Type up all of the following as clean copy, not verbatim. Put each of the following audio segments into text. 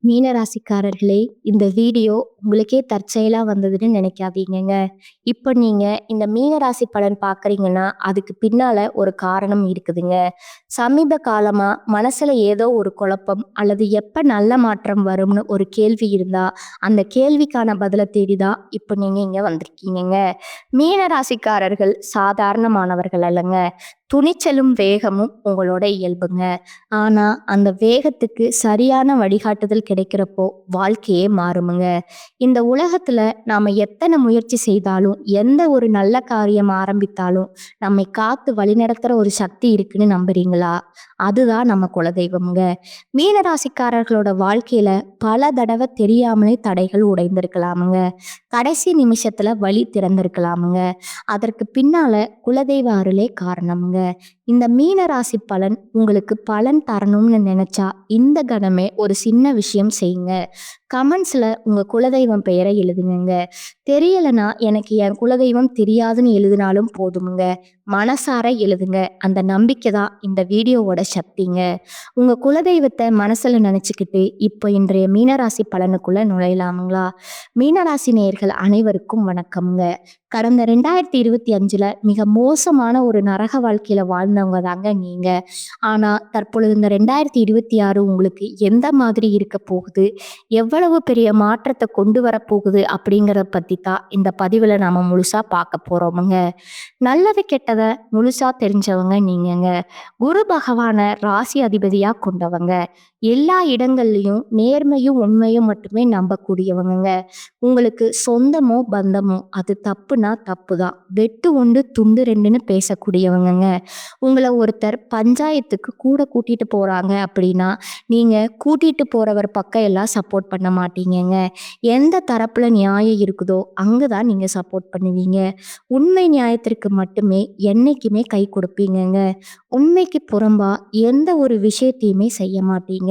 மீனராசிக்காரர்களே, இந்த வீடியோ உங்களுக்கே தற்செயலா வந்ததுன்னு நினைக்காதீங்கங்க. இப்ப நீங்க இந்த மீனராசி பலன் பார்க்குறீங்கன்னா, அதுக்கு பின்னால ஒரு காரணம் இருக்குதுங்க. சமீப காலமா மனசுல ஏதோ ஒரு குழப்பம் அல்லது எப்ப நல்ல மாற்றம் வரும்னு ஒரு கேள்வி இருந்தா, அந்த கேள்விக்கான பதில தேடி தான் இப்ப நீங்க இங்க வந்திருக்கீங்கங்க. மீனராசிக்காரர்கள் சாதாரணமானவர்கள் அல்லங்க. துணிச்சலும், வேகமும் உங்களோட இயல்புங்க. ஆனா, அந்த வேகத்துக்கு சரியான வழிகாட்டுதல் கிடைக்கிறப்போ, வாழ்க்கையே மாறுமுங்க. இந்த உலகத்துல நாம எத்தன முயற்சி செய்தாலும், எந்த ஒரு நல்ல காரியம் ஆரம்பித்தாலும், நம்மை காத்து வழிநடத்துற ஒரு சக்தி இருக்குன்னு நம்புறீங்களா? அதுதான் நம்ம குலதெய்வம்ங்க. மீனராசிக்காரர்களோட வாழ்க்கையில பல தடவ தெரியாமலே தடைகள் உடைந்திருக்கலாமுங்க. கடைசி நிமிஷத்துல வழி திறந்திருக்கலாமுங்க. அதற்கு பின்னால குலதெய்வ அருளே காரணம்ங்க. இந்த மீன ராசி பலன் உங்களுக்கு பலன் தரணும்னு நினைச்சா இந்த கணமே ஒரு சின்ன விஷயம் செய்யுங்க. கமெண்ட்ஸ்ல உங்க குலதெய்வம் பெயரை எழுதுங்க. தெரியலனா எனக்கு என் குலதெய்வம் தெரியாதுன்னு எழுதினாலும் போதுமுங்க. மனசார எழுதுங்க. அந்த நம்பிக்கை தான் இந்த வீடியோவோட சக்திங்க. உங்க குலதெய்வத்தை மனசுல நினைச்சுக்கிட்டு இப்போ இன்றைய மீனராசி பலனுக்குள்ள நுழையலாமுங்களா? மீனராசி நேயர்கள் அனைவருக்கும் வணக்கம்ங்க. கடந்த 2025ல மிக மோசமான ஒரு நரக வாழ்க்கையில வாழ்ந்தவங்க தாங்க நீங்க. ஆனா தற்பொழுது இந்த 2026 உங்களுக்கு எந்த மாதிரி இருக்க போகுது, எவ்வளவு பெரிய மாற்றத்தை கொண்டு வரப்போகுது அப்படிங்கிறத பத்தி தான் இந்த பதிவுல நாம முழுசா பார்க்க போறோமுங்க. நல்லது கெட்டத முழுசா தெரிஞ்சவங்க நீங்கங்க. குரு பகவான ராசி அதிபதியா கொண்டவங்க. எல்லா இடங்கள்லயும் நேர்மையும் உண்மையும் மட்டுமே நம்பக்கூடியவங்க. உங்களுக்கு சொந்தமோ பந்தமோ அது தப்புனா தப்பு தான். வெட்டு ஒன்று துண்டு ரெண்டுன்னு பேசக்கூடியவங்கங்க. உங்களை ஒருத்தர் பஞ்சாயத்துக்கு கூட கூட்டிட்டு போறாங்க அப்படின்னா நீங்க கூட்டிட்டு போறவர் பக்கம் எல்லாம் சப்போர்ட் பண்ண மாட்டீங்கங்க. எந்த தரப்புல நியாயம் இருக்குதோ அங்கதான் நீங்க சப்போர்ட் பண்ணுவீங்க. உண்மை நியாயத்திற்கு மட்டுமே என்னைக்குமே கை கொடுப்பீங்கங்க. உண்மைக்கு புறம்பா எந்த ஒரு விஷயத்தையுமே செய்ய மாட்டீங்க.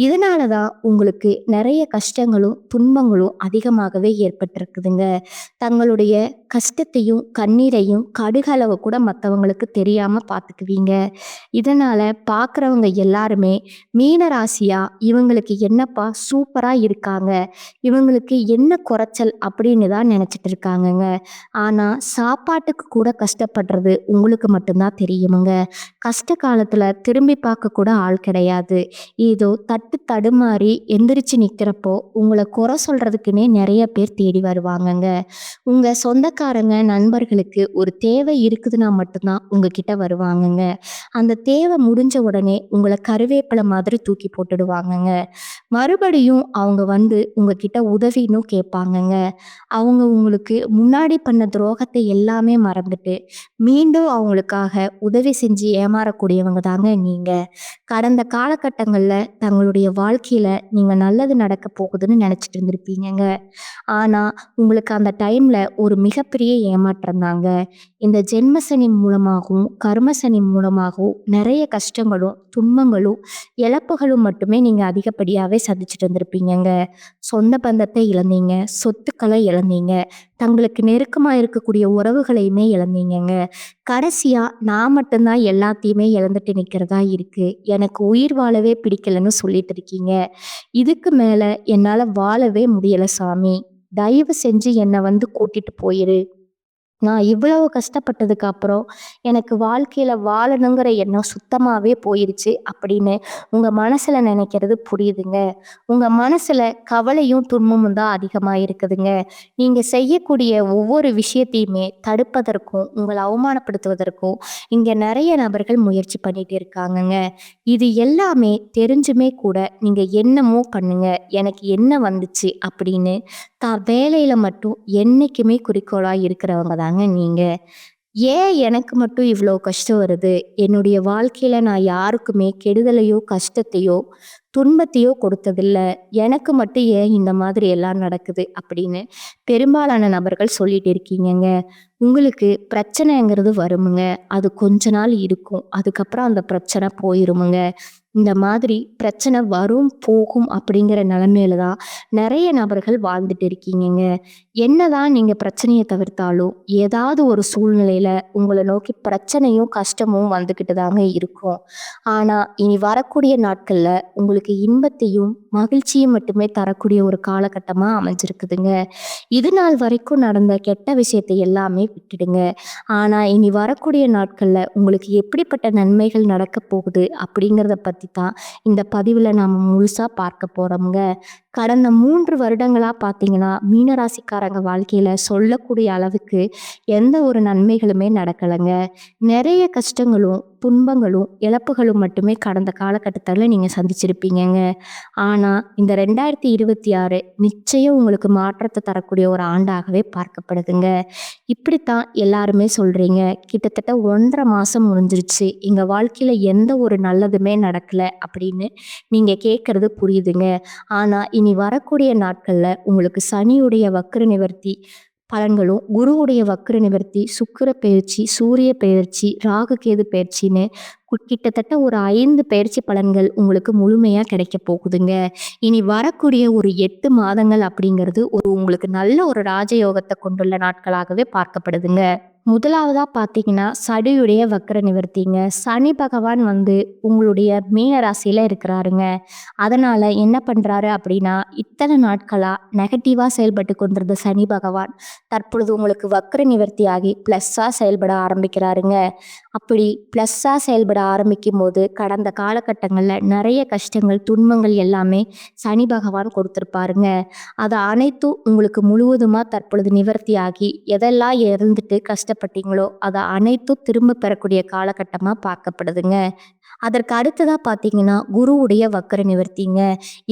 இதனாலதான் உங்களுக்கு நிறைய கஷ்டங்களும் துன்பங்களும் அதிகமாகவே ஏற்பட்டிருக்குதுங்க. தங்களுடைய கஷ்டத்தையும் கண்ணீரையும் கடுகளவு கூட மற்றவங்களுக்கு தெரியாம பார்த்துக்குவீங்க. இதனால பார்க்குறவங்க எல்லாருமே மீன ராசியா இவங்களுக்கு என்னப்பா சூப்பரா இருக்காங்க, இவங்களுக்கு என்ன குறைச்சல் அப்படின்னு தான் நினைச்சிட்டு இருக்காங்கங்க. ஆனா சாப்பாட்டுக்கு கூட கஷ்டப்படுறது உங்களுக்கு மட்டும்தான் தெரியுமுங்க. கஷ்ட காலத்துல திரும்பி பார்க்க கூட ஆள் கிடையாது. ஏதோ தட்டு தடுமாறி எந்திரிச்சு நிக்கிறப்போ உங்களை குறை சொல்றதுக்குன்னே நிறைய பேர் தேடி வருவாங்கங்க. உங்க சொந்தக்காரங்க நண்பர்களுக்கு ஒரு தேவை இருக்குதுன்னா மட்டும்தான் உங்ககிட்ட வருவாங்கங்க. அந்த தேவை முடிஞ்ச உடனே உங்களை கருவேப்பிலை மாதிரி தூக்கி போட்டுடுவாங்கங்க. மறுபடியும் அவங்க வந்து உங்ககிட்ட உதவின்னு கேட்பாங்கங்க. அவங்க உங்களுக்கு முன்னாடி பண்ண துரோகத்தை எல்லாமே மறந்துட்டு மீண்டும் அவங்களுக்காக உதவி செஞ்சு ஏமாறக்கூடியவங்க தாங்க நீங்க. கடந்த காலகட்டங்கள்ல தங்களுடைய வாழ்க்கையில நீங்க நல்லது நடக்க போகுதுன்னு நினைச்சிட்டு இருந்திருப்பீங்கங்க. ஆனா உங்களுக்கு அந்த டைம்ல ஒரு மிகப்பெரிய ஏமாற்றம் தாங்க. இந்த ஜென்ம சனி மூலமாகவும் கர்ம சனி மூலமாகவும் நிறைய கஷ்டங்களும் துன்பங்களும் இழப்புகளும் மட்டுமே நீங்க அதிகப்படியாவே சந்திச்சுட்டு இருந்திருப்பீங்கங்க. சொந்த பந்தத்தை இழந்தீங்க, சொத்துக்களை இழந்தீங்க, தங்களுக்கு நெருக்கமா இருக்கக்கூடிய உறவுகளையுமே இழந்தீங்கங்க. கடைசியா நான் மட்டும்தான் எல்லாத்தையுமே இழந்துட்டு நிக்கிறதா இருக்கு, எனக்கு உயிர் வாழவே பிடிக்கலன்னு சொல்லிட்டு இருக்கீங்க. இதுக்கு மேல என்னால வாழவே முடியல சாமி, தயவு செஞ்சு என்னை வந்து கூட்டிட்டு போயிரு. நான் இவ்வளவு கஷ்டப்பட்டதுக்கு அப்புறம் எனக்கு வாழ்க்கையில வாழணுங்கிற எண்ணம் சுத்தமாவே போயிருச்சு அப்படின்னு உங்க மனசுல நினைக்கிறது புரியுதுங்க. உங்க மனசுல கவலையும் துன்பமும் தான் அதிகமா இருக்குதுங்க. நீங்க செய்யக்கூடிய ஒவ்வொரு விஷயத்தையுமே தடுப்பதற்கும் உங்களை அவமானப்படுத்துவதற்கும் இங்க நிறைய நபர்கள் முயற்சி பண்ணிட்டு இருக்காங்கங்க. இது எல்லாமே தெரிஞ்சுமே கூட நீங்க என்னமோ பண்ணுங்க, எனக்கு என்ன வந்துச்சு அப்படின்னு தான் வேலையில மட்டும் என்னைக்குமே குறிக்கோளா இருக்கிறவங்க தாங்க நீங்க. ஏன் எனக்கு மட்டும் இவ்வளோ கஷ்டம் வருது? என்னுடைய வாழ்க்கையில நான் யாருக்குமே கெடுதலையோ, கஷ்டத்தையோ, துன்பத்தையோ கொடுத்ததில்ல. எனக்கு மட்டும் ஏன் இந்த மாதிரி எல்லாம் நடக்குது? அப்படின்னு பெரும்பாலான நபர்கள் சொல்லிட்டு இருக்கீங்கங்க. உங்களுக்கு பிரச்சனைங்கிறது வருமுங்க. அது கொஞ்ச நாள் இருக்கும். அதுக்கப்புறம் அந்த பிரச்சனை போயிருமுங்க. இந்த மாதிரி பிரச்சனை வரும், போகும் அப்படிங்கிற நிலைமையில தான் நெறைய நபர்கள் வாழ்ந்துட்டு இருக்கீங்கங்க. என்னதான் நீங்க பிரச்சனைய தவிர்த்தாலும், ஏதாவது ஒரு சூழ்நிலையில உங்கள நோக்கி பிரச்சனையும், கஷ்டமும் வந்துகிட்டு தாங்க இருக்கும். ஆனா, இனி வரக்கூடிய நாட்கள்ல உங்களுக்கு உங்களுக்கு இன்பத்தையும் மகிழ்ச்சியும் மட்டுமே தரக்கூடிய ஒரு காலகட்டமா அமைஞ்சிருக்குதுங்க. இது நாள் வரைக்கும் நடந்த கெட்ட விஷயத்தை எல்லாமே விட்டுடுங்க. ஆனா இனி வரக்கூடிய நாட்கள்ல உங்களுக்கு எப்படிப்பட்ட நன்மைகள் நடக்கப் போகுது அப்படிங்கிறத பத்தி தான் இந்த பதிவுல நாம முழுசா பார்க்க போறோம்ங்க. கடந்த 3 வருடங்களா பார்த்தீங்கன்னா, மீனராசிக்காரங்க வாழ்க்கையில சொல்லக்கூடிய அளவுக்கு எந்த ஒரு நன்மைகளுமே நடக்கலங்க. நெறைய கஷ்டங்களும், துன்பங்களும், இழப்புகளும் மட்டுமே கடந்த காலகட்டத்தில நீங்க சந்திச்சிருப்பீங்கங்க. ஆனா, இந்த 2026 நிச்சயம் உங்களுக்கு மாற்றத்த தரக்கூடிய ஒரு ஆண்டாகவே பார்க்கப்படுதுங்க. இப்படித்தான் எல்லாருமே சொல்றீங்க. கிட்டத்தட்ட 1 1/2 மாசம் முடிஞ்சிருச்சு. எங்க வாழ்க்கையில எந்த ஒரு நல்லதுமே நடக்கல அப்படின்னு நீங்க கேட்கறது புரியுதுங்க. ஆனா, இனி வரக்கூடிய நாட்கள்ல உங்களுக்கு சனியுடைய வக்ர நிவர்த்தி பலன்களும், குருவுடைய வக்ர நிவர்த்தி, சுக்கிர பெயர்ச்சி, சூரிய பெயர்ச்சி, ராகு கேது பெயர்ச்சின்னு கிட்டத்தட்ட ஒரு 5 பெயர்ச்சி பலன்கள் உங்களுக்கு முழுமையா கிடைக்கப் போகுதுங்க. இனி வரக்கூடிய ஒரு 8 மாதங்கள் அப்படிங்கிறது உங்களுக்கு நல்ல ஒரு ராஜயோகத்த கொண்டுள்ள நாட்களாகவே பார்க்கப்படுதுங்க. முதலாவதா பார்த்தீங்கன்னா, சனியுடைய வக்ர நிவர்த்திங்க. சனி பகவான் உங்களுடைய மீன ராசியில இருக்கிறாருங்க. அதனால என்ன பண்றாரு அப்படின்னா, இத்தனை நாட்களா நெகட்டிவா செயல்பட்டு கொண்டிருந்த சனி பகவான், தற்பொழுது உங்களுக்கு வக்ர நிவர்த்தியாகி ப்ளஸ்ஸா செயல்பட ஆரம்பிக்கிறாருங்க. அப்படி ப்ளஸ்ஸா செயல்பட ஆரம்பிக்கும்போது, கடந்த காலகட்டங்கள்ல நெறைய கஷ்டங்கள், துன்பங்கள் எல்லாமே சனி பகவான் கொடுத்திருப்பாருங்க. அது அனைத்தும் உங்களுக்கு முழுவதுமா தற்பொழுது நிவர்த்தியாகி, எதெல்லாம் இழந்துட்டு கஷ்டப்பட்டீங்களோ, அத அனைத்தும் திரும்ப பெறக்கூடிய காலகட்டமா பார்க்கப்படுதுங்க. அதற்கு அடுத்ததா பார்த்தீங்கன்னா, குருவுடைய வக்கர நிவர்த்திங்க.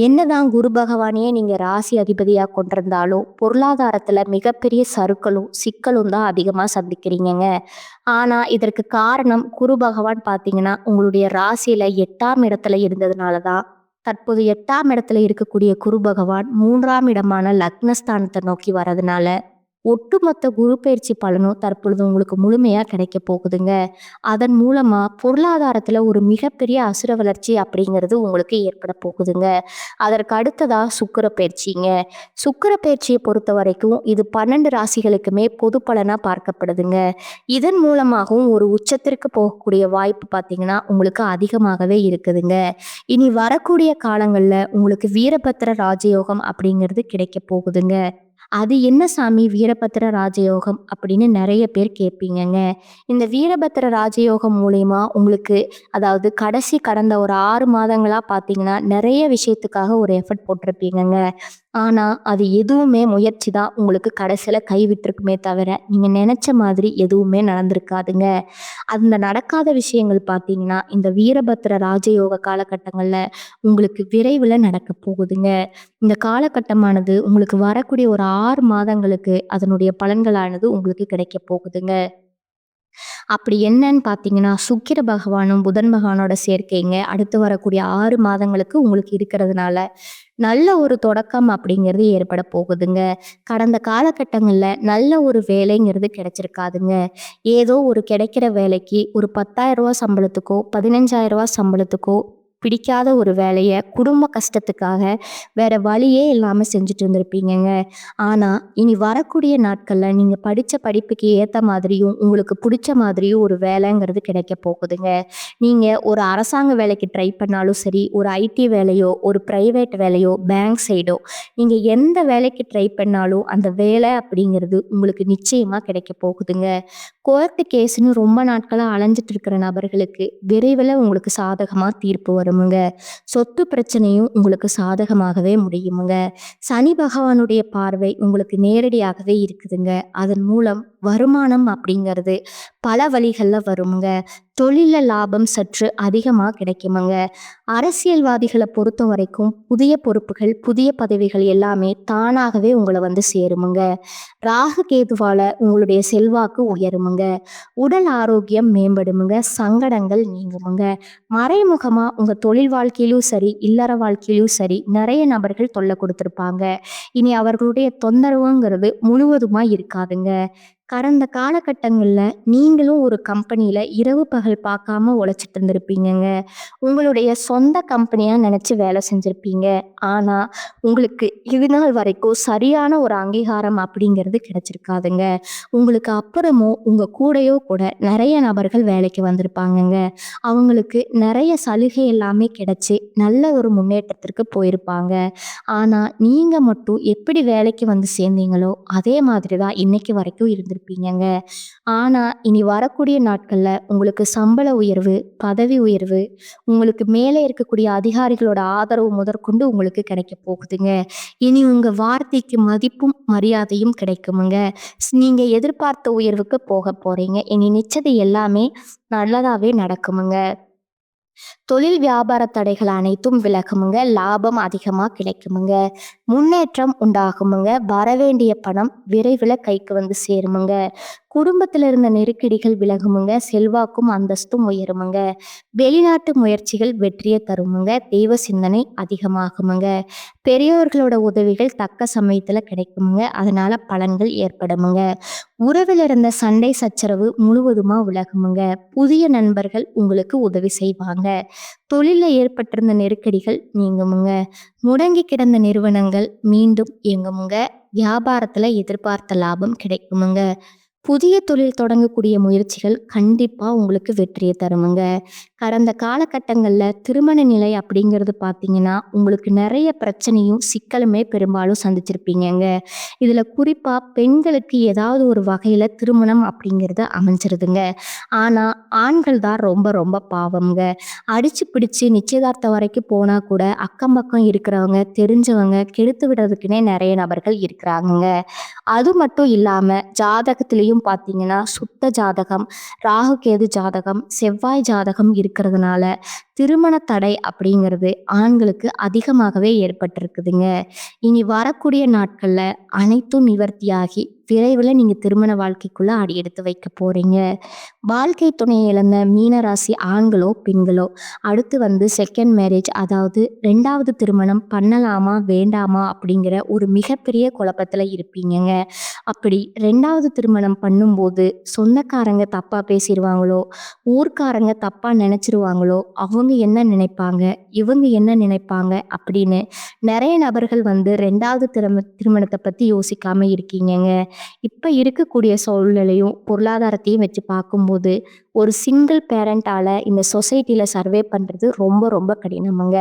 என்னதான் குரு பகவானையே நீங்க ராசி அதிபதியா கொண்டிருந்தாலும், பொருளாதாரத்துல மிகப்பெரிய சறுக்கலும், சிக்கலும் தான் அதிகமா சந்திக்கிறீங்கங்க. ஆனா, இதற்கு காரணம் குரு பகவான் பார்த்தீங்கன்னா, உங்களுடைய ராசியில 8ஆம் இடத்துல இருந்ததுனால தான். தற்போது 8ஆம் இடத்துல இருக்கக்கூடிய குரு பகவான் 3ஆம் இடமான லக்னஸ்தானத்தை நோக்கி வரதுனால, ஒட்டுமொத்த குரு பெயர்ச்சி பலனும் தற்பொழுது உங்களுக்கு முழுமையா கிடைக்க போகுதுங்க. அதன் மூலமா பொருளாதாரத்துல ஒரு மிகப்பெரிய அசுர வளர்ச்சி அப்படிங்கிறது உங்களுக்கு ஏற்பட போகுதுங்க. அதற்கு அடுத்ததா சுக்கிர பெயர்ச்சிங்க. சுக்கிர பெயர்ச்சியை பொறுத்த வரைக்கும் இது 12 ராசிகளுக்குமே பொது பலனா பார்க்கப்படுதுங்க. இதன் மூலமாகவும் ஒரு உச்சத்திற்கு போகக்கூடிய வாய்ப்பு பார்த்தீங்கன்னா உங்களுக்கு அதிகமாகவே இருக்குதுங்க. இனி வரக்கூடிய காலங்கள்ல உங்களுக்கு வீரபத்திர ராஜயோகம் அப்படிங்கிறது கிடைக்க போகுதுங்க. அது என்ன சாமி வீரபத்திர ராஜயோகம் அப்படின்னு நிறைய பேர் கேட்பீங்கங்க. இந்த வீரபத்திர ராஜயோகம் மூலியமா உங்களுக்கு அதாவது கடந்த ஒரு 6 மாதங்களா பார்த்தீங்கன்னா நிறைய விஷயத்துக்காக ஒரு எஃபர்ட் போட்டிருப்பீங்கங்க. ஆனா அது எதுவுமே முயற்சி தான் உங்களுக்கு கடைசியில கைவிட்டிருக்குமே தவிர நீங்க நினைச்ச மாதிரி எதுவுமே நடந்திருக்காதுங்க. அந்த நடக்காத விஷயங்கள் பார்த்தீங்கன்னா இந்த வீரபத்திர ராஜயோக காலகட்டங்கள்ல உங்களுக்கு விரைவில் நடக்க போகுதுங்க. இந்த காலகட்டமானது உங்களுக்கு வரக்கூடிய ஒரு 6 மாதங்களுக்கு அதனுடைய பலன்களானது உங்களுக்கு கிடைக்க போகுதுங்க. அப்படி என்னன்னு பார்த்தீங்கன்னா, சுக்கிர பகவானும், புதன் பகவானோட சேர்க்கைங்க அடுத்து வரக்கூடிய 6 மாதங்களுக்கு உங்களுக்கு இருக்கிறதுனால, நல்ல ஒரு தொடக்கம் அப்படிங்கிறது ஏற்பட போகுதுங்க. கடந்த காலகட்டங்கள்ல நல்ல ஒரு வேலைங்கிறது கிடைச்சிருக்காதுங்க. ஏதோ ஒரு கிடைக்கிற வேலைக்கு ஒரு ரூ. 10,000 சம்பளத்துக்கோ, ரூ. 15,000 சம்பளத்துக்கோ பிடிக்காத ஒரு வேலைய குடும்ப கஷ்டத்துக்காக வேற வழியே இல்லாம செஞ்சுட்டு இருந்திருப்பீங்கங்க. ஆனா, இனி வரக்கூடிய நாட்கள்ல நீங்க படிச்ச படிப்புக்கு ஏத்த மாதிரியும், உங்களுக்கு புடிச்ச மாதிரியும் ஒரு வேலைங்கிறது கிடைக்க போகுதுங்க. நீங்க ஒரு அரசாங்க வேலைக்கு ட்ரை பண்ணாலும் சரி, ஒரு ஐடி வேலையோ, ஒரு பிரைவேட் வேலையோ, பேங்க் சைடோ, நீங்க எந்த வேலைக்கு ட்ரை பண்ணாலும் அந்த வேலை அப்படிங்கிறது உங்களுக்கு நிச்சயமா கிடைக்க போகுதுங்க. கோர்ட்டு கேஸ்ன்னு ரொம்ப நாட்களா அலைஞ்சிட்டு இருக்கிற நபர்களுக்கு விரைவில் உங்களுக்கு சாதகமா தீர்ப்பு வருமுங்க. சொத்து பிரச்சனையும் உங்களுக்கு சாதகமாகவே முடியுமுங்க. சனி பகவானுடைய பார்வை உங்களுக்கு நேரடியாகவே இருக்குதுங்க. அதன் மூலம் வருமானம் அப்படிங்கிறது பல வழிகள்ல வருமுங்க. தொழில லாபம் சற்று அதிகமா கிடைக்குமுங்க. அரசியல்வாதிகளை பொறுத்த வரைக்கும் புதிய பொறுப்புகள், புதிய பதவிகள் எல்லாமே தானாகவே உங்களை சேருமுங்க. ராகு கேதுவால உங்களுடைய செல்வாக்கு உயருமுங்க. உடல் ஆரோக்கியம் மேம்படுமுங்க. சங்கடங்கள் நீங்குமுங்க. மறைமுகமா உங்க தொழில் வாழ்க்கையிலும் சரி, இல்லற வாழ்க்கையிலும் சரி நிறைய நபர்கள் தொல்லை கொடுத்திருப்பாங்க. இனி அவர்களுடைய தொந்தரவுங்கிறது முழுவதுமா இருக்காதுங்க. கடந்த காலகட்டங்கள்ல நீங்களும் ஒரு கம்பெனியில இரவு பகல் பார்க்காம உழைச்சிட்டு இருந்திருப்பீங்கங்க. உங்களுடைய சொந்த கம்பெனியா நினைச்சு வேலை செஞ்சிருப்பீங்க. ஆனா, உங்களுக்கு இது நாள் வரைக்கும் சரியான ஒரு அங்கீகாரம் அப்படிங்கிறது கிடைச்சிருக்காதுங்க. உங்களுக்கு அப்புறமும் உங்க கூடயோ கூட நெறைய நபர்கள் வேலைக்கு வந்திருப்பாங்கங்க. அவங்களுக்கு நெறைய சலுகை எல்லாமே கிடைச்சு, நல்ல ஒரு முன்னேற்றத்திற்கு போயிருப்பாங்க. ஆனா, நீங்க மட்டும் எப்படி வேலைக்கு வந்து சேர்ந்தீங்களோ, அதே மாதிரி தான் இன்னைக்கு வரைக்கும் இருந்திருப்பீங்கங்க. ஆனா, இனி வரக்கூடிய நாட்கள்ல உங்களுக்கு சம்பள உயர்வு, பதவி உயர்வு, உங்களுக்கு மேலே இருக்கக்கூடிய அதிகாரிகளோட ஆதரவு முதற்கொண்டு உங்களுக்கு கிடைக்க போகுதுங்க. இனி உங்க வார்த்தைக்கு மதிப்பும், மரியாதையும் கிடைக்குமுங்க. நீங்க எதிர்பார்த்த உயர்வுக்கு போக போறீங்க. இனி நிச்சது எல்லாமே நல்லதாவே நடக்குமுங்க. தொழில் வியாபார தடைகள் அனைத்தும் விலகுமுங்க. லாபம் அதிகமா கிடைக்குமுங்க. முன்னேற்றம் உண்டாகுமுங்க. வரவேண்டிய பணம் விரைவில கைக்கு வந்து சேருமுங்க. குடும்பத்துல இருந்த நெருக்கடிகள் விலகுமுங்க. செல்வாக்கும் அந்தஸ்தும் உயருமுங்க. வெளிநாட்டு முயற்சிகள் வெற்றியை தருமுங்க. தெய்வ சிந்தனை அதிகமாகுமுங்க. பெரியோர்களோட உதவிகள் தக்க சமயத்துல கிடைக்குமுங்க. அதனால பலன்கள் ஏற்படுமுங்க. உறவில் இருந்த சண்டை சச்சரவு முழுவதுமா விலகுமுங்க. புதிய நண்பர்கள் உங்களுக்கு உதவி செய்வாங்க. தொழில்ல ஏற்பட்டிருந்த நெருக்கடிகள் நீங்குமுங்க. முடங்கி கிடந்த நிறுவனங்கள் மீண்டும் இயங்குமுங்க. வியாபாரத்துல எதிர்பார்த்த லாபம் கிடைக்குமுங்க. புதிய தொழில் தொடங்கக்கூடிய முயற்சிகள் கண்டிப்பா உங்களுக்கு வெற்றியை தருமுங்க. கடந்த காலகட்டங்கள்ல திருமண நிலை அப்படிங்கிறது பார்த்தீங்கன்னா, உங்களுக்கு நெறைய பிரச்சனையும், சிக்கலுமே பெரும்பாலும் சந்திச்சிருப்பீங்கங்க. இதுல குறிப்பா பெண்களுக்கு ஏதாவது ஒரு வகையில திருமணம் அப்படிங்கிறது அமைஞ்சிருதுங்க. ஆனா, ஆண்கள் தான் ரொம்ப ரொம்ப பாவம்ங்க. அடிச்சு பிடிச்சு நிச்சயதார்த்தம் வரைக்கும் போனா கூட, அக்கம் பக்கம் இருக்கிறவங்க, தெரிஞ்சவங்க கெடுத்து விடுறதுக்குன்னே நெறைய நபர்கள் இருக்கிறாங்கங்க. அது மட்டும் இல்லாம ஜாதகத்திலயும் பார்த்தீங்கன்னா, சுத்த ஜாதகம், ராகு கேது ஜாதகம், செவ்வாய் ஜாதகம் இருக்கிறதுனால, திருமண தடை அப்படிங்கிறது ஆண்களுக்கு அதிகமாகவே ஏற்பட்டிருக்குதுங்க. இனி வரக்கூடிய நாட்கள்ல அனைத்தும் நிவர்த்தியாகி, விரைவில நீங்க திருமண வாழ்க்கைக்குள்ள அடியெடுத்து வைக்க போறீங்க. வாழ்க்கை துணையை இழந்த மீனராசி ஆண்களோ, பெண்களோ அடுத்து வந்து செகண்ட் மேரேஜ் அதாவது 2வது திருமணம் பண்ணலாமா, வேண்டாமா அப்படிங்கிற ஒரு மிகப்பெரிய குழப்பத்துல இருப்பீங்கங்க. அப்படி 2வது திருமணம் பண்ணும்போது சொந்தக்காரங்க தப்பா பேசிருவாங்களோ, ஊர்க்காரங்க தப்பா நினைச்சிருவாங்களோ, அவங்க என்ன நினைப்பாங்க, இவங்க என்ன நினைப்பாங்க அப்படின்னு நெறைய நபர்கள் வந்து 2வது திருமணத்தை பத்தி யோசிக்காம இருக்கீங்கங்க. இப்ப இருக்கக்கூடிய சூழ்நிலையும், பொருளாதாரத்தையும் வச்சு பார்க்கும்போது, ஒரு சிங்கிள் பேரண்டால இந்த சொசைட்டில சர்வே பண்றது ரொம்ப ரொம்ப கடினமுங்க.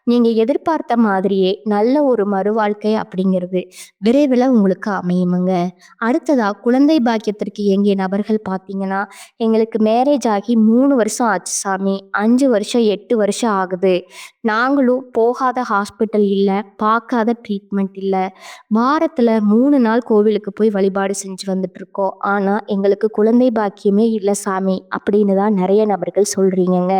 நீங்க எதிர்பார்த்த மாதிரியே நல்ல ஒரு மறுவாழ்க்கை அப்படிங்கிறது விரைவில உங்களுக்கு அமையுமுங்க. அடுத்ததா குழந்தை பாக்கியத்திற்கு ஏங்கிய நபர்கள் பார்த்தீங்கன்னா, எங்களுக்கு மேரேஜ் ஆகி 3 வருஷம் ஆச்சு சாமி. 5 வருஷம், 8 வருஷம் ஆகுது. நாங்களும் போகாத ஹாஸ்பிட்டல் இல்ல, பார்க்காத ட்ரீட்மெண்ட் இல்ல. வாரத்துல 3 நாள் கோவிலுக்கு போய் வழிபாடு செஞ்சு வந்துட்டுருக்கோம். ஆனா, எங்களுக்கு குழந்தை பாக்கியமே இல்ல சாமி அப்படின்னு தான் நெறைய நபர்கள் சொல்றீங்கங்க.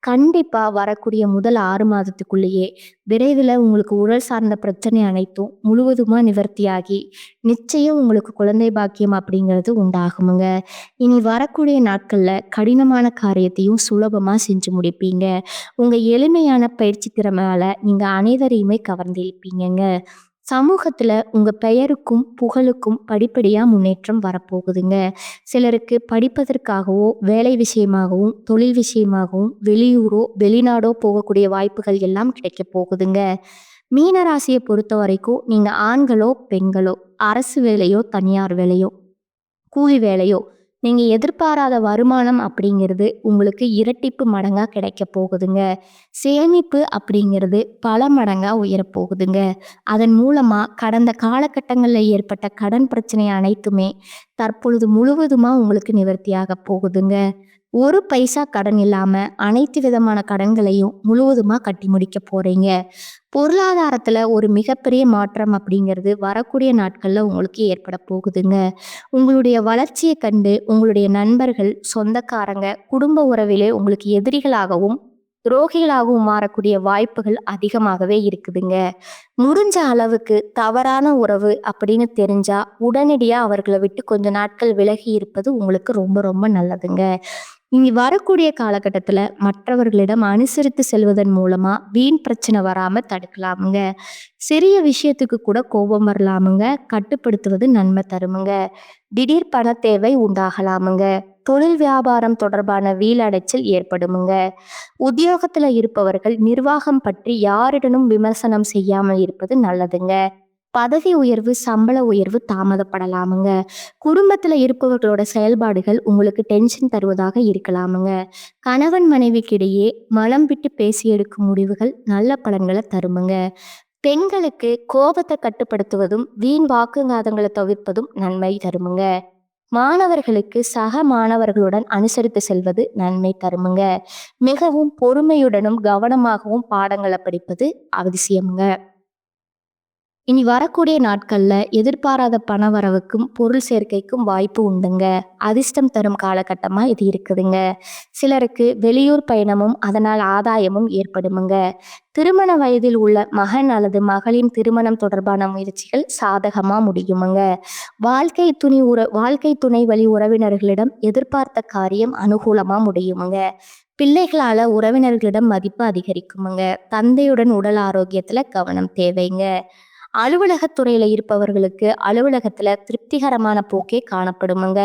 கண்டிப்பா வரக்கூடிய முதல் 6 மாதத்துக்குள்ளேயே விரைவில உங்களுக்கு உடல் சார்ந்த பிரச்சனை அனைத்தும் முழுவதுமா நிவர்த்தியாகி, நிச்சயம் உங்களுக்கு குழந்தை பாக்கியம் அப்படிங்கிறது உண்டாகுமுங்க. இனி வரக்கூடிய நாட்கள்ல கடினமான காரியத்தையும் சுலபமா செஞ்சு முடிப்பீங்க. உங்க எளிமையான பயிற்சி திறமையால நீங்க அனைவரையுமே கவர்ந்திழுப்பீங்கங்க. சமூகத்துல உங்க பெயருக்கும், புகழுக்கும் படிப்படியா முன்னேற்றம் வரப்போகுதுங்க. சிலருக்கு படிப்பதற்காகவோ, வேலை விஷயமாகவும், தொழில் விஷயமாகவும் வெளியூரோ, வெளிநாடோ போகக்கூடிய வாய்ப்புகள் எல்லாம் கிடைக்கப் போகுதுங்க. மீன ராசிய பொறுத்தவரைக்கும் நீங்க ஆண்களோ, பெண்களோ, அரசு வேலையோ, தனியார் வேலையோ, கூலி வேலையோ, நீங்க எதிர்பாராத வருமானம் அப்படிங்கிறது உங்களுக்கு இரட்டிப்பு மடங்கா கிடைக்கப் போகுதுங்க. சேமிப்பு அப்படிங்கிறது பல மடங்கா உயரப் போகுதுங்க. அதன் மூலமா கடந்த காலகட்டங்கள்ல ஏற்பட்ட கடன் பிரச்சனை அனைத்துமே தற்பொழுது முழுவதுமா உங்களுக்கு நிவர்த்தியாகப் போகுதுங்க. ஒரு பைசா கடன் இல்லாம அனைத்து விதமான கடன்களையும் முழுவதுமா கட்டி முடிக்கப் போறீங்க. பொருளாதாரத்துல ஒரு மிகப்பெரிய மாற்றம் அப்படிங்கிறது வரக்கூடிய நாட்கள்ல உங்களுக்கு ஏற்பட போகுதுங்க. உங்களுடைய வளர்ச்சியை கண்டு உங்களுடைய நண்பர்கள், சொந்தக்காரங்க, குடும்ப உறவிலே உங்களுக்கு எதிரிகளாகவும், துரோகிகளாகவும் மாறக்கூடிய வாய்ப்புகள் அதிகமாகவே இருக்குதுங்க. முடிஞ்ச அளவுக்கு தவறான உறவு அப்படின்னு தெரிஞ்சா, உடனடியா அவர்கள விட்டு கொஞ்ச நாட்கள் விலகி இருப்பது உங்களுக்கு ரொம்ப ரொம்ப நல்லதுங்க. இனி வரக்கூடிய காலகட்டத்துல மற்றவர்களிடம் அனுசரித்து செல்வதன் மூலமா வீண் பிரச்சனை வராம தடுக்கலாமுங்க. சிறிய விஷயத்துக்கு கூட கோபம் வரலாமுங்க. கட்டுப்படுத்துவது நன்மை தருமுங்க. திடீர் பண தேவை உண்டாகலாமுங்க. தொழில் வியாபாரம் தொடர்பான வீலடைச்சல் ஏற்படுமுங்க. உத்தியோகத்துல இருப்பவர்கள் நிர்வாகம் பற்றி யாரிடனும் விமர்சனம் செய்யாமல் இருப்பது நல்லதுங்க. பதவி உயர்வு, சம்பள உயர்வு தாமதப்படலாமுங்க. குடும்பத்துல இருப்பவர்களோட செயல்பாடுகள் உங்களுக்கு டென்ஷன் தருவதாக இருக்கலாமுங்க. கணவன் மனைவிக்கிடையே மனம் விட்டு பேசி எடுக்கும் முடிவுகள் நல்ல பலன்களை தருமுங்க. பெண்களுக்கு கோபத்தை கட்டுப்படுத்துவதும் வீண் வாக்குவாதங்களை தவிர்ப்பதும் நன்மை தருமுங்க. மாணவர்களுக்கு சக மாணவர்களுடன் அனுசரித்து செல்வது நன்மை தருமுங்க. மிகவும் பொறுமையுடனும் கவனமாகவும் பாடங்களை படிப்பது அவசியமுங்க. இனி வரக்கூடிய நாட்கள்ல எதிர்பாராத பணவரவுக்கும் பொருள் சேர்க்கைக்கும் வாய்ப்பு உண்டுங்க. அதிர்ஷ்டம் தரும் காலகட்டமா இது இருக்குதுங்க. சிலருக்கு வெளியூர் பயணமும் அதனால் ஆதாயமும் ஏற்படுமுங்க. திருமண வயதில் உள்ள மகன் அல்லது மகளின் திருமணம் தொடர்பான முயற்சிகள் சாதகமா முடியுமுங்க. வாழ்க்கை துணை வழி உறவினர்களிடம் எதிர்பார்த்த காரியம் அனுகூலமா முடியுமுங்க. பிள்ளைகளால உறவினர்களிடம் மதிப்பு அதிகரிக்குமுங்க. தந்தையுடன் உடல் ஆரோக்கியத்துல கவனம் தேவைங்க. அலுவலகத்துறையில இருப்பவர்களுக்கு அலுவலகத்துல திருப்திகரமான போக்கே காணப்படுமுங்க.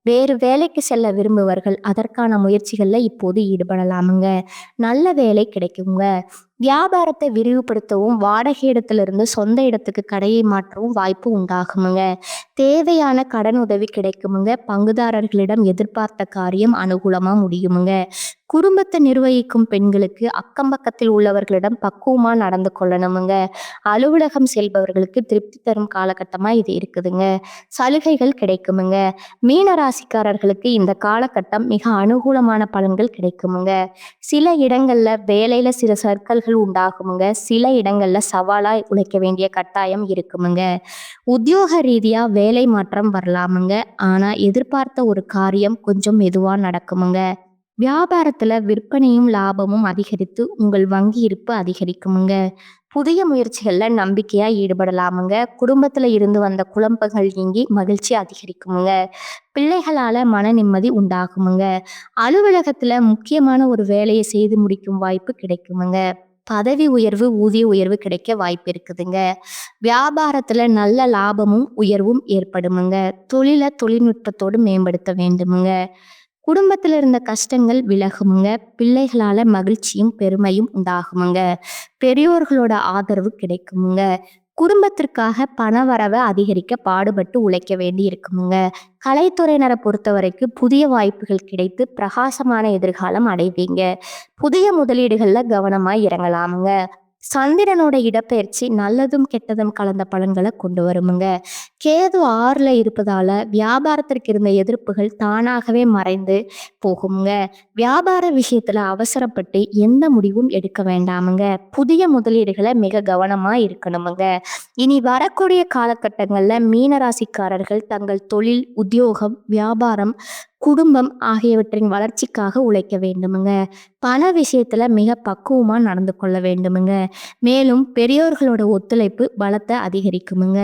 வேறு வேலைக்கு செல்ல விரும்புவர்கள் அதற்கான முயற்சிகள்ல இப்போது ஈடுபடலாமுங்க. நல்ல வேலை கிடைக்குங்க. வியாபாரத்தை விரிவுபடுத்தவும் வாடகை இடத்திலிருந்து சொந்த இடத்துக்கு கடையை மாற்றவும் வாய்ப்பு உண்டாகுமுங்க. தேவையான கடன் உதவி கிடைக்குமுங்க. பங்குதாரர்களிடம் எதிர்பார்த்த காரியம் அனுகூலமா முடியுமுங்க. குடும்பத்தை நிர்வகிக்கும் பெண்களுக்கு அக்கம் பக்கத்தில் உள்ளவர்களிடம் பக்குவமா நடந்து கொள்ளணுமுங்க. அலுவலகம் செல்பவர்களுக்கு திருப்தி தரும் காலகட்டமா இது இருக்குதுங்க. சலுகைகள் கிடைக்குமுங்க. மீன ராசிக்காரர்களுக்கு இந்த காலகட்டம் மிக அனுகூலமான பலன்கள் கிடைக்குமுங்க. சில இடங்கள்ல வேலையில சில சர்க்கல்கள் உண்டாகுமுங்க. சில இடங்கள்ல சவாலா உழைக்க வேண்டிய கட்டாயம் இருக்குமுங்க. உத்தியோக ரீதியா வேலை மாற்றம் வரலாமுங்க. ஆனா எதிர்பார்த்த ஒரு காரியம் கொஞ்சம் மெதுவா நடக்குமுங்க. வியாபாரத்துல விற்பனையும் லாபமும் அதிகரித்து உங்கள் வங்கி இருப்பு அதிகரிக்குமுங்க. புதிய முயற்சிகள்ல நம்பிக்கையா ஈடுபடலாமுங்க. குடும்பத்துல இருந்து வந்த குழப்பங்கள் நீங்கி மகிழ்ச்சி அதிகரிக்குமுங்க. பிள்ளைகளால மன நிம்மதி உண்டாகுமுங்க. அலுவலகத்துல முக்கியமான ஒரு வேலையை செய்து முடிக்கும் வாய்ப்பு கிடைக்குமுங்க. பதவி உயர்வு, ஊதிய உயர்வு கிடைக்க வாய்ப்பு இருக்குதுங்க. வியாபாரத்துல நல்ல லாபமும் உயர்வும் ஏற்படுமுங்க. தொழில்நுட்பத்தோடு மேம்படுத்த வேண்டுமுங்க. குடும்பத்துல இருந்த கஷ்டங்கள் விலகுமுங்க. பிள்ளைகளால மகிழ்ச்சியும் பெருமையும் உண்டாகுமுங்க. பெரியோர்களோட ஆதரவு கிடைக்குமுங்க. குடும்பத்திற்காக பண வரவை அதிகரிக்க பாடுபட்டு உழைக்க வேண்டி இருக்குமுங்க. கலைத்துறையினரை பொறுத்த வரைக்கும் புதிய வாய்ப்புகள் கிடைத்து பிரகாசமான எதிர்காலம் அடைவீங்க. புதிய முதலீடுகள்ல கவனமா இறங்கலாமுங்க. சந்திரனோட இடப்பெயர்ச்சி நல்லதும் கெட்டதும் கலந்த பலன்களை கொண்டு வருமுங்க. கேது 6ல இருப்பதால வியாபாரத்திற்கு இருந்த எதிர்ப்புகள் தானாகவே மறைந்து போகுங்க. வியாபார விஷயத்துல அவசரப்பட்டு எந்த முடிவும் எடுக்க வேண்டாமுங்க. புதிய முதலீடுகளை மிக கவனமா இருக்கணுமுங்க. இனி வரக்கூடிய காலகட்டங்கள்ல மீனராசிக்காரர்கள் தங்கள் தொழில், உத்தியோகம், வியாபாரம், குடும்பம் ஆகியவற்றின் வளர்ச்சிக்காக உழைக்க வேண்டுமுங்க. பண விஷயத்துல மிக பக்குவமா நடந்து கொள்ள வேண்டுமுங்க. மேலும் பெரியோர்களோட ஒத்துழைப்பு பலத்தை அதிகரிக்குமுங்க.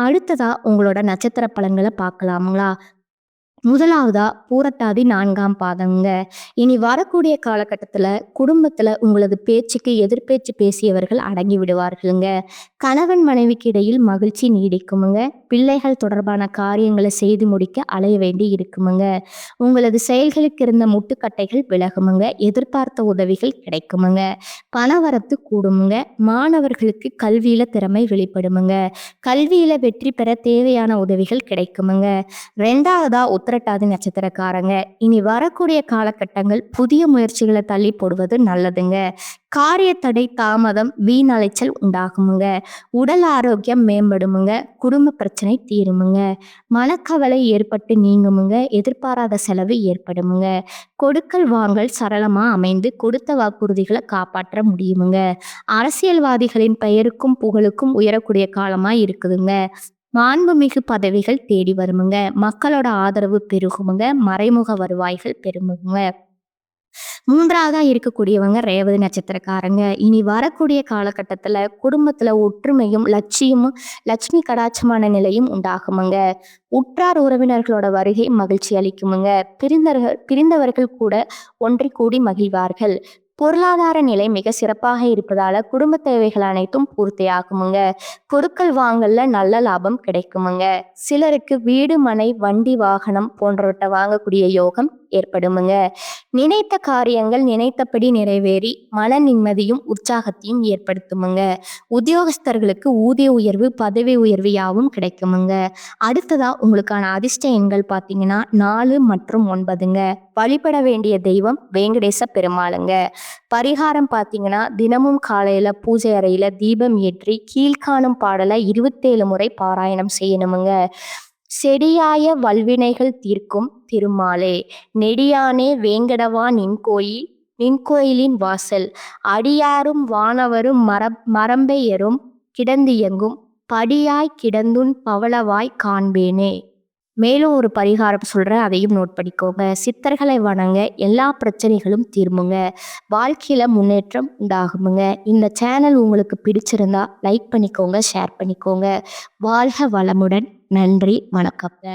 அடுத்ததா உங்களோட நட்சத்திர பலன்களை பார்க்கலாமுங்களா? முதலாவதா பூரட்டாதி 4ஆம் பாதங்க. இனி வரக்கூடிய காலகட்டத்துல குடும்பத்துல உங்களது பேச்சுக்கு எதிர்பேச்சு பேசியவர்கள் அடங்கி விடுவார்களுங்க. கணவன் மனைவிக்கு இடையில் மகிழ்ச்சி நீடிக்குமுங்க. பிள்ளைகள் தொடர்பான காரியங்களை செய்து முடிக்க அலைய வேண்டி இருக்குமுங்க. உங்களது செயல்களுக்கு இருந்த முட்டுக்கட்டைகள் விலகுமுங்க. எதிர்பார்த்த உதவிகள் கிடைக்குமுங்க. பணவரத்து கூடுமுங்க. மாணவர்களுக்கு கல்வியில திறமை வெளிப்படுமுங்க. கல்வியில வெற்றி பெற தேவையான உதவிகள் கிடைக்குமுங்க. 2ஆவதா உத்திரட்டாதி நட்சத்திரக்காரங்க. இனி வரக்கூடிய காலகட்டங்கள் புதிய முயற்சிகளை தள்ளி போடுவது நல்லதுங்க. காரிய தடை, தாமதம், வீண் அலைச்சல் உண்டாகுமுங்க. உடல் ஆரோக்கியம் மேம்படுமுங்க. குடும்ப பிரச்சனை தீருமுங்க. மனக்கவலை ஏற்பட்டு நீங்குமுங்க. எதிர்பாராத செலவு ஏற்படுமுங்க. கொடுக்கல் வாங்கல் சரளமா அமைந்து கொடுத்த வாக்குறுதிகளை காப்பாற்ற முடியுமுங்க. அரசியல்வாதிகளின் பெயருக்கும் புகழுக்கும் உயரக்கூடிய காலமா இருக்குதுங்க. மாண்புமிகு பதவிகள் தேடி வருமுங்க. மக்களோட ஆதரவு பெருகுமுங்க. மறைமுக வருவாய்கள் பெருகுங்க. 3வதா இருக்கக்கூடியவங்க ரேவதி நட்சத்திரக்காரங்க. இனி வரக்கூடிய காலகட்டத்துல குடும்பத்துல ஒற்றுமையும், லட்சுமி கடாட்சமான நிலையும் உண்டாகுமுங்க. உற்றார் உறவினர்களோட வருகை மகிழ்ச்சி அளிக்குமுங்க. பிரிந்தவர்கள் கூட ஒன்றிக் கூடி மகிழ்வார்கள். பொருளாதார நிலை மிக சிறப்பாக இருப்பதால குடும்ப தேவைகள் அனைத்தும் பூர்த்தியாகுமுங்க. பொருட்கள் வாங்கல்ல நல்ல லாபம் கிடைக்குமுங்க. சிலருக்கு வீடு, மனை, வண்டி, வாகனம் போன்றவற்றை வாங்கக்கூடிய யோகம் ஏற்படுமுங்க. நினைத்த காரியங்கள் நினைத்தபடி நிறைவேறி மன நிம்மதியும் உற்சாகத்தையும் ஏற்படுத்துமுங்க. உத்தியோகஸ்தர்களுக்கு ஊதிய உயர்வு, பதவி உயர்வு யாவும் கிடைக்குமுங்க. அடுத்ததா உங்களுக்கான அதிர்ஷ்ட எண்கள் பார்த்தீங்கன்னா 4 மற்றும் 9ங்க. வழிபட வேண்டிய தெய்வம் வேங்கடேச பெருமாளுங்க. பரிகாரம் பார்த்தீங்கன்னா தினமும் காலையில பூஜை அறையில தீபம் ஏற்றி கீழ்காணும் பாடலை 27 முறை பாராயணம் செய்யணுமுங்க. செடியாய வல்வினைகள் தீர்க்கும் திருமாலே, நெடியானே வேங்கடவா நின் கோயிலின் வாசல், அடியாரும் வானவரும் மரம்பெயரும் கிடந்தியங்கும், படியாய் கிடந்துன் பவளவாய் காண்பேனே. மேலும் ஒரு பரிகாரம் சொல்றேன், அதையும் நோட் பண்ணிக்கோங்க. சித்தர்களை வணங்க எல்லா பிரச்சனைகளும் தீர்முங்க. வாழ்க்கையில முன்னேற்றம் உண்டாகுமுங்க. இந்த சேனல் உங்களுக்கு பிடிச்சிருந்தா லைக் பண்ணிக்கோங்க, ஷேர் பண்ணிக்கோங்க. வாழ்க வளமுடன். நன்றி, வணக்கம்ங்க.